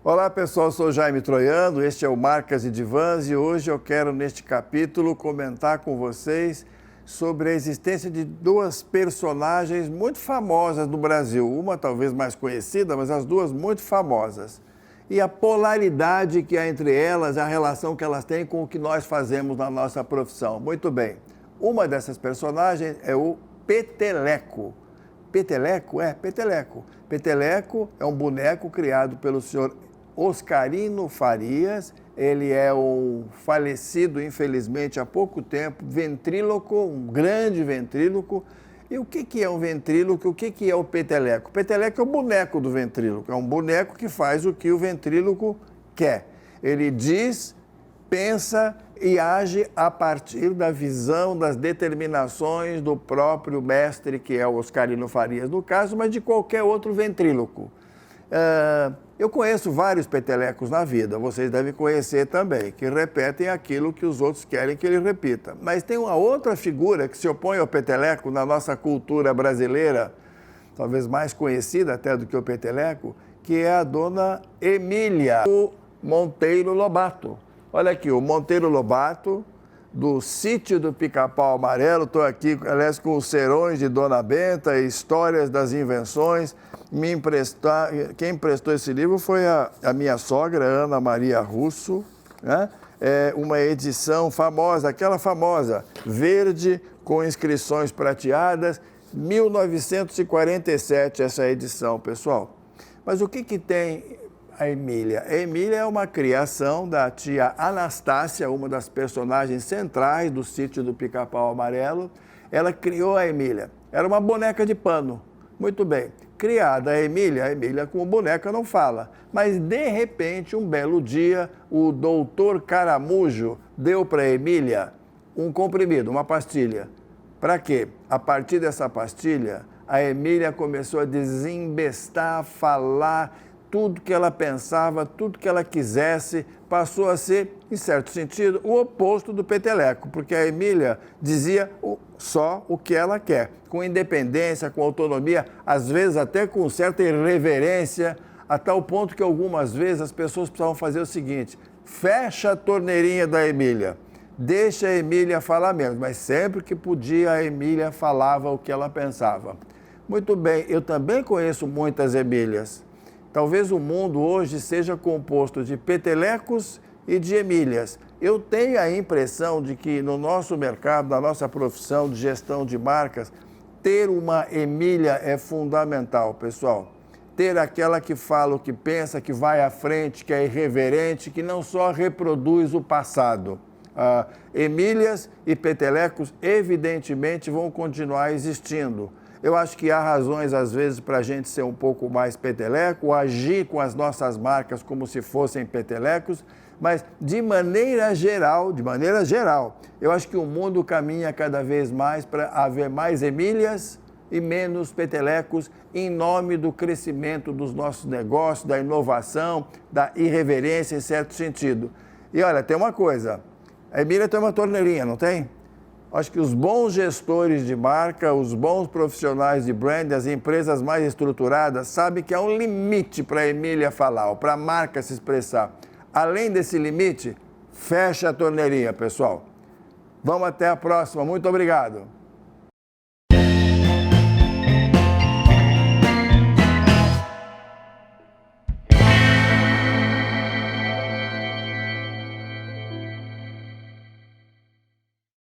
Olá pessoal, eu sou Jaime Troiano, este é o Marcas e Divãs e hoje eu quero neste capítulo comentar com vocês sobre a existência de duas personagens muito famosas no Brasil, uma talvez mais conhecida, mas as duas muito famosas. E a polaridade que há entre elas, a relação que elas têm com o que nós fazemos na nossa profissão. Muito bem, uma dessas personagens é o Peteleco. Peteleco? É, Peteleco. Peteleco é um boneco criado pelo senhor Oscarino Farias. Ele é um falecido, infelizmente, há pouco tempo, ventríloco, um grande ventríloco. E o que é um ventríloco? O que é o peteleco? O peteleco é o boneco do ventríloco. É um boneco que faz o que o ventríloco quer. Ele diz, pensa e age a partir da visão, das determinações do próprio mestre, que é o Oscarino Farias, no caso, mas de qualquer outro ventríloco. Eu conheço vários petelecos na vida, vocês devem conhecer também, que repetem aquilo que os outros querem que ele repita. Mas tem uma outra figura que se opõe ao peteleco na nossa cultura brasileira, talvez mais conhecida até do que o peteleco, que é a dona Emília Monteiro Lobato. Olha aqui, o Monteiro Lobato, do Sítio do Pica-Pau Amarelo. Estou aqui, aliás, com os serões de Dona Benta, Histórias das Invenções. Quem emprestou esse livro foi a minha sogra, Ana Maria Russo, né? É uma edição famosa, aquela famosa, verde, com inscrições prateadas, 1947, essa edição, pessoal. Mas o que tem a Emília? A Emília é uma criação da tia Anastácia, uma das personagens centrais do Sítio do Pica-Pau Amarelo. Ela criou a Emília. Era uma boneca de pano. Muito bem. Criada a Emília com boneca não fala. Mas, de repente, um belo dia, o doutor Caramujo deu para a Emília um comprimido, uma pastilha. Para quê? A partir dessa pastilha, a Emília começou a desembestar, a falar tudo que ela pensava, tudo que ela quisesse, passou a ser, em certo sentido, o oposto do peteleco, porque a Emília dizia só o que ela quer, com independência, com autonomia, às vezes até com certa irreverência, a tal ponto que algumas vezes as pessoas precisavam fazer o seguinte: fecha a torneirinha da Emília, deixa a Emília falar menos, mas sempre que podia a Emília falava o que ela pensava. Muito bem, eu também conheço muitas Emílias. Talvez o mundo hoje seja composto de petelecos e de Emílias. Eu tenho a impressão de que no nosso mercado, na nossa profissão de gestão de marcas, ter uma Emília é fundamental, pessoal. Ter aquela que fala o que pensa, que vai à frente, que é irreverente, que não só reproduz o passado. Emílias e petelecos, evidentemente, vão continuar existindo. Eu acho que há razões, às vezes, para a gente ser um pouco mais peteleco, agir com as nossas marcas como se fossem petelecos, mas de maneira geral, eu acho que o mundo caminha cada vez mais para haver mais Emílias e menos petelecos em nome do crescimento dos nossos negócios, da inovação, da irreverência em certo sentido. E olha, tem uma coisa, a Emília tem uma torneirinha, não tem? Acho que os bons gestores de marca, os bons profissionais de brand, as empresas mais estruturadas, sabem que há um limite para a Emília falar, ou para a marca se expressar. Além desse limite, fecha a torneirinha, pessoal. Vamos até a próxima. Muito obrigado.